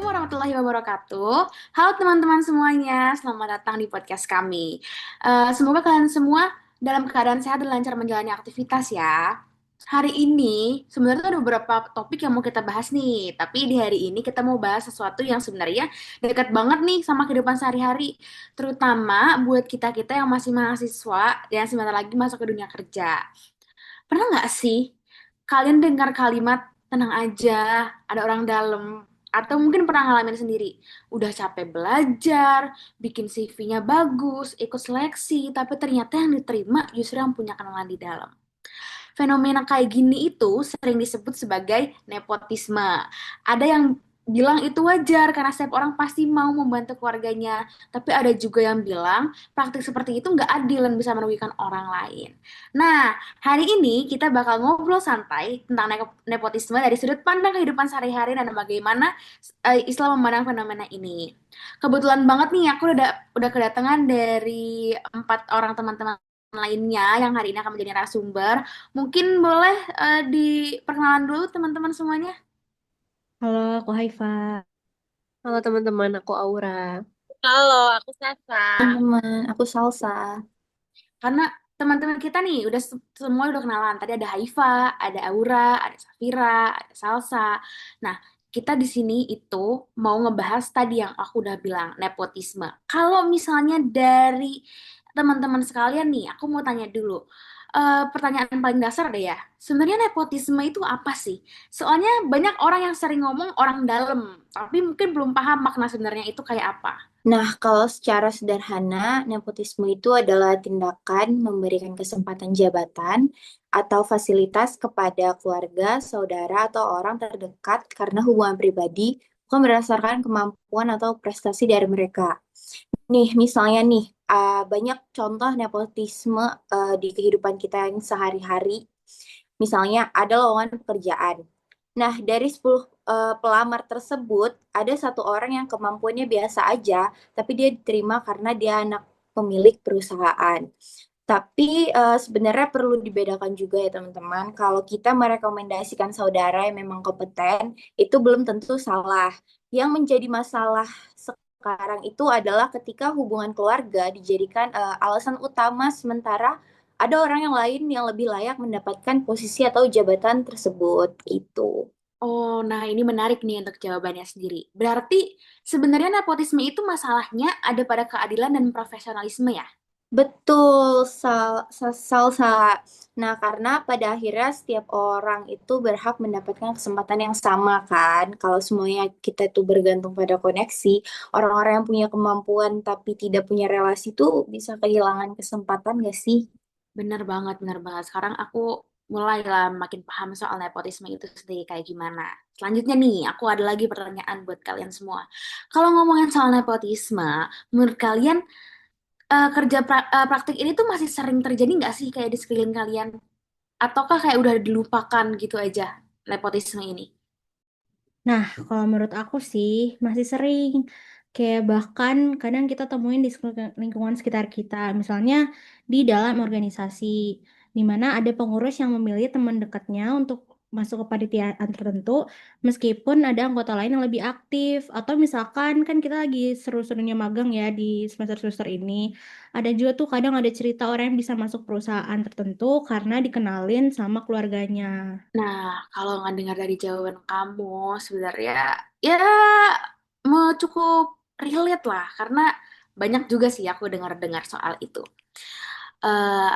warahmatullahi wabarakatuh. Halo teman-teman semuanya, selamat datang di podcast kami. Semoga kalian semua dalam keadaan sehat dan lancar menjalani aktivitas ya. Hari ini sebenarnya ada beberapa topik yang mau kita bahas nih, tapi di hari ini kita mau bahas sesuatu yang sebenarnya dekat banget nih sama kehidupan sehari-hari, terutama buat kita-kita yang masih mahasiswa dan sebentar lagi masuk ke dunia kerja. Pernah nggak sih kalian dengar kalimat tenang aja, ada orang dalam, atau mungkin pernah ngalamin sendiri, udah capek belajar, bikin CV-nya bagus, ikut seleksi, tapi ternyata yang diterima justru yang punya kenalan di dalam. Fenomena kayak gini itu sering disebut sebagai nepotisme. Ada yang bilang itu wajar karena setiap orang pasti mau membantu keluarganya. Tapi ada juga yang bilang praktik seperti itu nggak adil dan bisa merugikan orang lain. Nah, hari ini kita bakal ngobrol santai tentang nepotisme dari sudut pandang kehidupan sehari-hari dan bagaimana Islam memandang fenomena ini. Kebetulan banget nih aku udah kedatangan dari 4 orang teman-teman lainnya yang hari ini akan menjadi narasumber. Mungkin boleh diperkenalan dulu teman-teman semuanya. Halo, aku Haifa. Halo teman-teman, aku Aura. Halo, aku Sasa. Teman-teman, aku Salsa. Karena teman-teman kita nih semua udah kenalan. Tadi ada Haifa, ada Aura, ada Safira, ada Salsa. Nah, kita di sini itu mau ngebahas tadi yang aku udah bilang, nepotisme. Kalau misalnya dari teman-teman sekalian nih, aku mau tanya dulu. Pertanyaan paling dasar deh ya. Sebenarnya nepotisme itu apa sih? Soalnya banyak orang yang sering ngomong orang dalam, tapi mungkin belum paham makna sebenarnya itu kayak apa. Nah, kalau secara sederhana, nepotisme itu adalah tindakan memberikan kesempatan jabatan atau fasilitas kepada keluarga, saudara, atau orang terdekat karena hubungan pribadi, bukan berdasarkan kemampuan atau prestasi dari mereka. Nih, misalnya nih, banyak contoh nepotisme di kehidupan kita yang sehari-hari. Misalnya, ada lowongan pekerjaan. Nah, dari 10 pelamar tersebut, ada satu orang yang kemampuannya biasa aja, tapi dia diterima karena dia anak pemilik perusahaan. Tapi sebenarnya perlu dibedakan juga ya teman-teman, kalau kita merekomendasikan saudara yang memang kompeten, itu belum tentu salah. Yang menjadi masalah sekarang itu adalah ketika hubungan keluarga dijadikan alasan utama, sementara ada orang yang lain yang lebih layak mendapatkan posisi atau jabatan tersebut. Itu. Oh, nah ini menarik nih untuk jawabannya sendiri. Berarti sebenarnya nepotisme itu masalahnya ada pada keadilan dan profesionalisme ya? Betul, salsa. Nah, karena pada akhirnya setiap orang itu berhak mendapatkan kesempatan yang sama kan. Kalau semuanya kita itu bergantung pada koneksi, orang-orang yang punya kemampuan tapi tidak punya relasi itu bisa kehilangan kesempatan gak sih? Bener banget, bener banget. Sekarang aku mulailah makin paham soal nepotisme itu sendiri kayak gimana. Selanjutnya nih, aku ada lagi pertanyaan buat kalian semua. Kalau ngomongin soal nepotisme, menurut kalian praktik ini tuh masih sering terjadi nggak sih kayak di sekeliling kalian? Ataukah kayak udah dilupakan gitu aja nepotisme ini? Nah, kalau menurut aku sih masih sering. Kayak bahkan kadang kita temuin di lingkungan sekitar kita. Misalnya di dalam organisasi, di mana ada pengurus yang memilih teman dekatnya untuk masuk ke panitiaan tertentu, meskipun ada anggota lain yang lebih aktif. Atau misalkan kan kita lagi seru-serunya magang ya di semester-semester ini. Ada juga tuh kadang ada cerita orang yang bisa masuk perusahaan tertentu karena dikenalin sama keluarganya. Nah, kalau nggak dengar dari jawaban kamu, sebenarnya ya mau cukup relate lah, karena banyak juga sih aku dengar-dengar soal itu.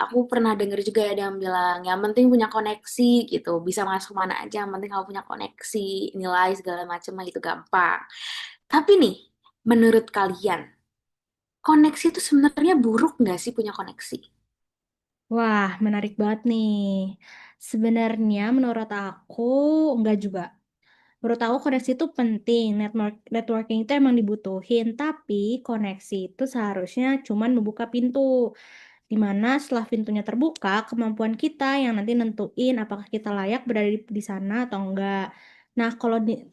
Aku pernah dengar juga ada yang bilang, yang penting punya koneksi gitu, bisa masuk mana aja, yang penting kamu punya koneksi, nilai segala macam mah itu gampang. Tapi nih, menurut kalian, koneksi itu sebenarnya buruk nggak sih punya koneksi? Wah, menarik banget nih. Sebenarnya menurut aku enggak juga. Menurut aku koneksi itu penting. Networking itu emang dibutuhin, tapi koneksi itu seharusnya cuman membuka pintu. Di mana setelah pintunya terbuka, kemampuan kita yang nanti nentuin apakah kita layak berada di sana atau enggak. Nah,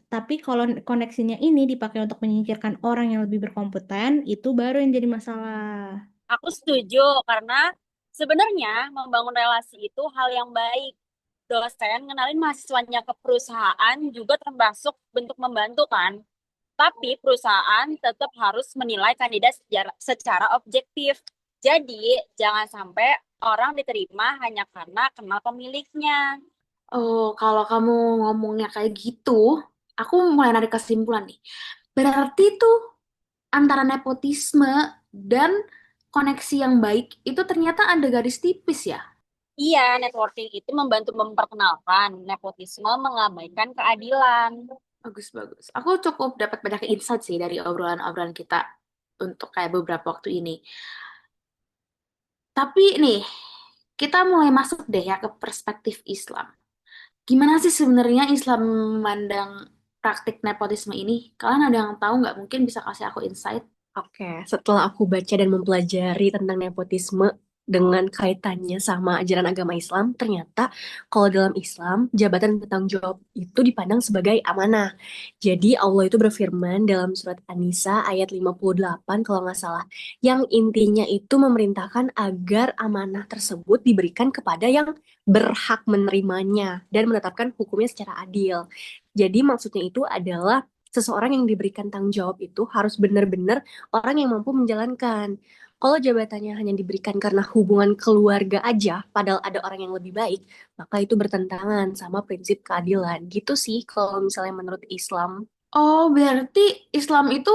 tapi kalau koneksinya ini dipakai untuk menyingkirkan orang yang lebih berkompeten, itu baru yang jadi masalah. Aku setuju karena sebenarnya membangun relasi itu hal yang baik. Dosen ngenalin mahasiswanya ke perusahaan juga termasuk bentuk membantu kan. Tapi perusahaan tetap harus menilai kandidat secara objektif. Jadi, jangan sampai orang diterima hanya karena kenal pemiliknya. Oh, kalau kamu ngomongnya kayak gitu, aku mulai narik kesimpulan nih. Berarti tuh antara nepotisme dan koneksi yang baik itu ternyata ada garis tipis ya. Iya, networking itu membantu memperkenalkan, nepotisme mengabaikan keadilan. Bagus, bagus. Aku cukup dapat banyak insight sih dari obrolan-obrolan kita untuk kayak beberapa waktu ini. Tapi nih, kita mulai masuk deh ya ke perspektif Islam. Gimana sih sebenarnya Islam memandang praktik nepotisme ini? Kalian ada yang tahu nggak? Mungkin bisa kasih aku insight. Oke, setelah aku baca dan mempelajari tentang nepotisme dengan kaitannya sama ajaran agama Islam, ternyata kalau dalam Islam, jabatan dan tanggung jawab itu dipandang sebagai amanah. Jadi Allah itu berfirman dalam surat An-Nisa ayat 58 kalau nggak salah, yang intinya itu memerintahkan agar amanah tersebut diberikan kepada yang berhak menerimanya dan menetapkan hukumnya secara adil. Jadi maksudnya itu adalah seseorang yang diberikan tanggung jawab itu harus benar-benar orang yang mampu menjalankan. Kalau jabatannya hanya diberikan karena hubungan keluarga aja, padahal ada orang yang lebih baik, maka itu bertentangan sama prinsip keadilan. Gitu sih kalau misalnya menurut Islam. Oh, berarti Islam itu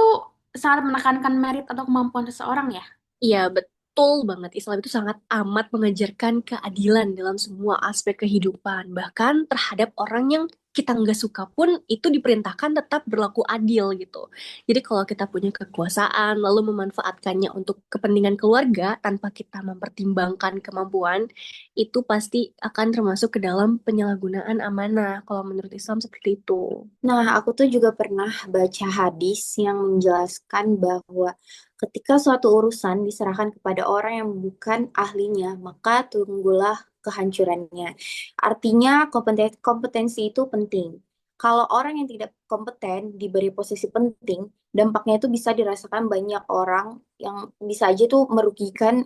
sangat menekankan merit atau kemampuan seseorang ya? Iya, betul banget. Islam itu sangat amat mengajarkan keadilan dalam semua aspek kehidupan. Bahkan terhadap orang yang kita nggak suka pun itu diperintahkan tetap berlaku adil gitu. Jadi kalau kita punya kekuasaan lalu memanfaatkannya untuk kepentingan keluarga tanpa kita mempertimbangkan kemampuan, itu pasti akan termasuk ke dalam penyalahgunaan amanah. Kalau menurut Islam seperti itu. Nah, aku tuh juga pernah baca hadis yang menjelaskan bahwa ketika suatu urusan diserahkan kepada orang yang bukan ahlinya, maka tunggulah kehancurannya. Artinya kompetensi itu penting. Kalau orang yang tidak kompeten diberi posisi penting, dampaknya itu bisa dirasakan banyak orang yang bisa aja tuh merugikan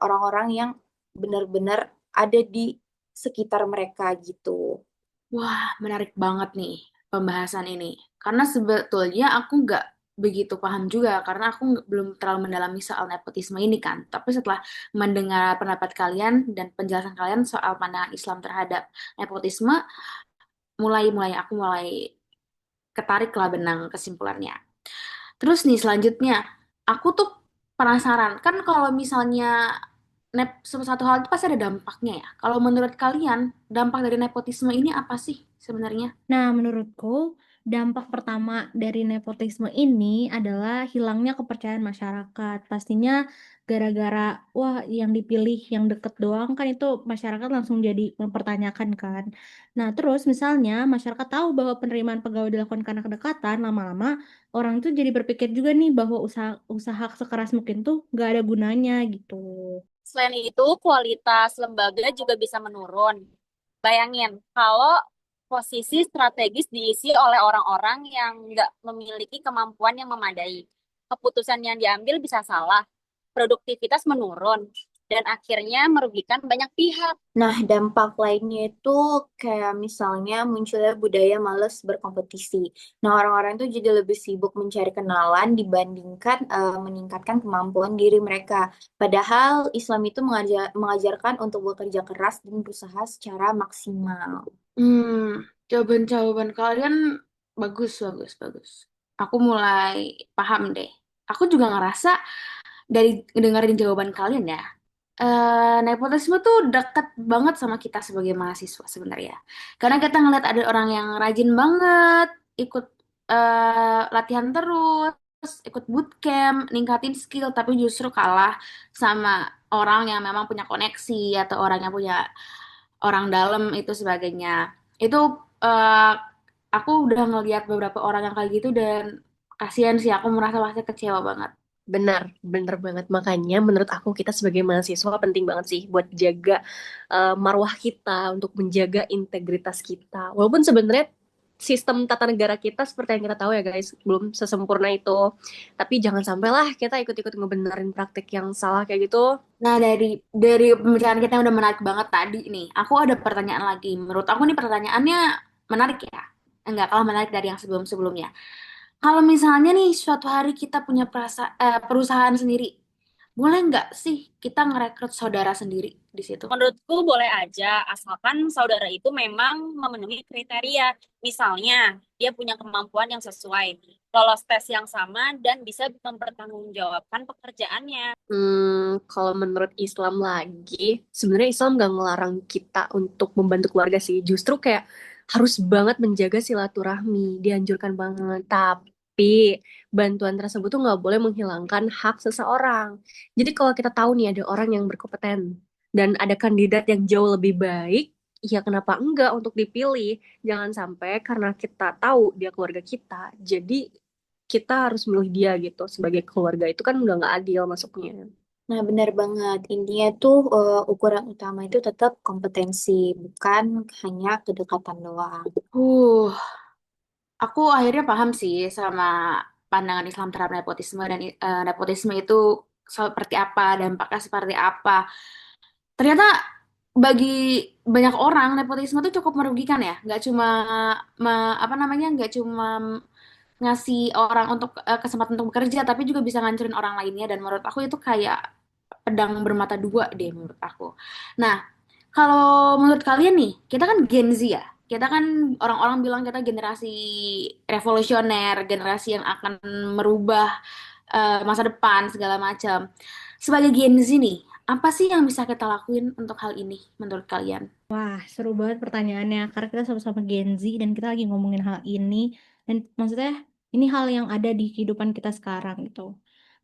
orang-orang yang benar-benar ada di sekitar mereka gitu. Wah, menarik banget nih pembahasan ini. Karena sebetulnya aku nggak begitu paham juga, karena aku belum terlalu mendalami soal nepotisme ini kan. Tapi setelah mendengar pendapat kalian dan penjelasan kalian soal pandangan Islam terhadap nepotisme, aku mulai ketarik lah benang kesimpulannya. Terus nih selanjutnya, aku tuh penasaran, kan kalau misalnya satu hal itu pasti ada dampaknya ya. Kalau menurut kalian, dampak dari nepotisme ini apa sih sebenarnya? Nah, menurutku dampak pertama dari nepotisme ini adalah hilangnya kepercayaan masyarakat. Pastinya gara-gara, wah yang dipilih yang deket doang kan itu masyarakat langsung jadi mempertanyakan kan. Nah, terus misalnya masyarakat tahu bahwa penerimaan pegawai dilakukan karena kedekatan, lama-lama orang itu jadi berpikir juga nih bahwa usaha sekeras mungkin tuh nggak ada gunanya gitu. Selain itu, kualitas lembaga juga bisa menurun. Bayangin, kalau posisi strategis diisi oleh orang-orang yang nggak memiliki kemampuan yang memadai. Keputusan yang diambil bisa salah, produktivitas menurun, dan akhirnya merugikan banyak pihak. Nah, dampak lainnya itu kayak misalnya munculnya budaya malas berkompetisi. Nah, orang-orang itu jadi lebih sibuk mencari kenalan dibandingkan meningkatkan kemampuan diri mereka. Padahal Islam itu mengajarkan untuk bekerja keras dan berusaha secara maksimal. Jawaban-jawaban kalian bagus, bagus, bagus. Aku mulai paham deh. Aku juga ngerasa dari dengerin jawaban kalian ya, nepotisme tuh dekat banget sama kita sebagai mahasiswa sebenarnya. Karena kita ngeliat ada orang yang rajin banget, ikut latihan terus, ikut bootcamp, ningkatin skill, tapi justru kalah sama orang yang memang punya koneksi atau orang yang punya orang dalam itu sebagainya. Itu aku udah ngeliat beberapa orang yang kayak gitu dan kasihan sih, aku merasa pasti kecewa banget. Benar, benar banget. Makanya menurut aku kita sebagai mahasiswa penting banget sih buat jaga marwah kita, untuk menjaga integritas kita. Walaupun sebenarnya sistem tata negara kita seperti yang kita tahu ya guys, belum sesempurna itu. Tapi jangan sampailah kita ikut-ikut ngebenerin praktik yang salah kayak gitu. Nah, dari pembicaraan kita yang udah menarik banget tadi nih, aku ada pertanyaan lagi. Menurut aku nih pertanyaannya menarik ya. Enggak kalah menarik dari yang sebelum-sebelumnya. Kalau misalnya nih suatu hari kita punya perusahaan sendiri, boleh nggak sih kita ngerekrut saudara sendiri di situ? Menurutku boleh aja, asalkan saudara itu memang memenuhi kriteria. Misalnya, dia punya kemampuan yang sesuai, lolos tes yang sama, dan bisa mempertanggungjawabkan pekerjaannya. Kalau menurut Islam lagi, sebenarnya Islam nggak ngelarang kita untuk membantu keluarga sih. Justru kayak harus banget menjaga silaturahmi, dianjurkan banget. Tapi bantuan tersebut tuh nggak boleh menghilangkan hak seseorang. Jadi kalau kita tahu nih ada orang yang berkompeten dan ada kandidat yang jauh lebih baik, ya kenapa enggak untuk dipilih? Jangan sampai karena kita tahu dia keluarga kita, jadi kita harus milih dia gitu sebagai keluarga itu kan udah nggak adil masuknya. Nah, benar banget. Intinya tuh ukuran utama itu tetap kompetensi, bukan hanya kedekatan doang. Uh, aku akhirnya paham sih sama pandangan Islam terhadap nepotisme dan nepotisme itu seperti apa, dampaknya seperti apa. Ternyata bagi banyak orang nepotisme itu cukup merugikan ya, nggak cuma apa namanya, nggak cuma ngasih orang untuk kesempatan untuk bekerja, tapi juga bisa ngancurin orang lainnya. Dan menurut aku itu kayak pedang bermata dua deh menurut aku. Nah, kalau menurut kalian nih, kita kan Gen Z ya. Kita kan orang-orang bilang kita generasi revolusioner, generasi yang akan merubah masa depan segala macam. Sebagai Gen Z nih, apa sih yang bisa kita lakuin untuk hal ini menurut kalian? Wah, seru banget pertanyaannya karena kita sama-sama Gen Z dan kita lagi ngomongin hal ini dan maksudnya ini hal yang ada di kehidupan kita sekarang gitu.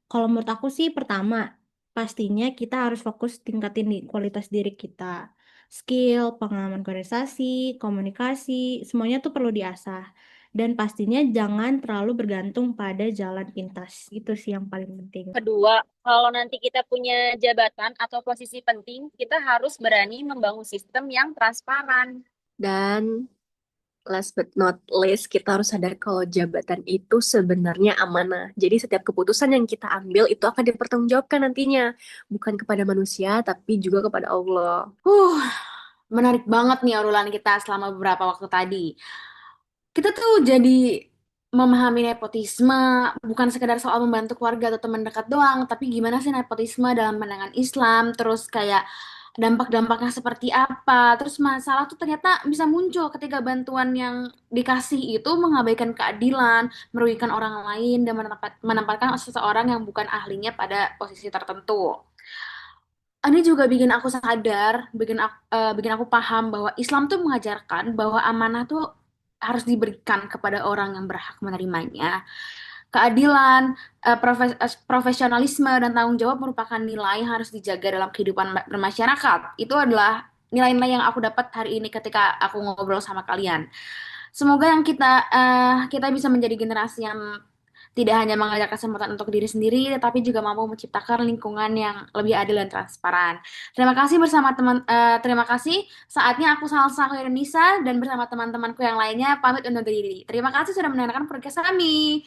Kalau menurut aku sih pertama, pastinya kita harus fokus tingkatin di kualitas diri kita. Skill, pengalaman konversasi, komunikasi, semuanya tuh perlu diasah. Dan pastinya jangan terlalu bergantung pada jalan pintas. Itu sih yang paling penting. Kedua, kalau nanti kita punya jabatan atau posisi penting, kita harus berani membangun sistem yang transparan. Dan last but not least, kita harus sadar kalau jabatan itu sebenarnya amanah. Jadi setiap keputusan yang kita ambil itu akan dipertanggungjawabkan nantinya. Bukan kepada manusia, tapi juga kepada Allah. Uh, Menarik banget nih obrolan kita selama beberapa waktu tadi. Kita tuh jadi memahami nepotisme bukan sekedar soal membantu keluarga atau teman dekat doang, tapi gimana sih nepotisme dalam pandangan Islam, terus kayak dampak-dampaknya seperti apa, terus masalah tuh ternyata bisa muncul ketika bantuan yang dikasih itu mengabaikan keadilan, merugikan orang lain, dan menempatkan seseorang yang bukan ahlinya pada posisi tertentu. Ini juga bikin aku sadar, bikin aku paham bahwa Islam tuh mengajarkan bahwa amanah tuh harus diberikan kepada orang yang berhak menerimanya. Keadilan, profesionalisme, dan tanggung jawab merupakan nilai yang harus dijaga dalam kehidupan bermasyarakat. Itu adalah nilai-nilai yang aku dapat hari ini ketika aku ngobrol sama kalian. Semoga yang kita bisa menjadi generasi yang tidak hanya mengajar kesempatan untuk diri sendiri, tetapi juga mampu menciptakan lingkungan yang lebih adil dan transparan. Terima kasih. Saatnya aku Salsa Indonesia dan bersama teman-temanku yang lainnya pamit undur diri. Terima kasih sudah mendengarkan podcast kami.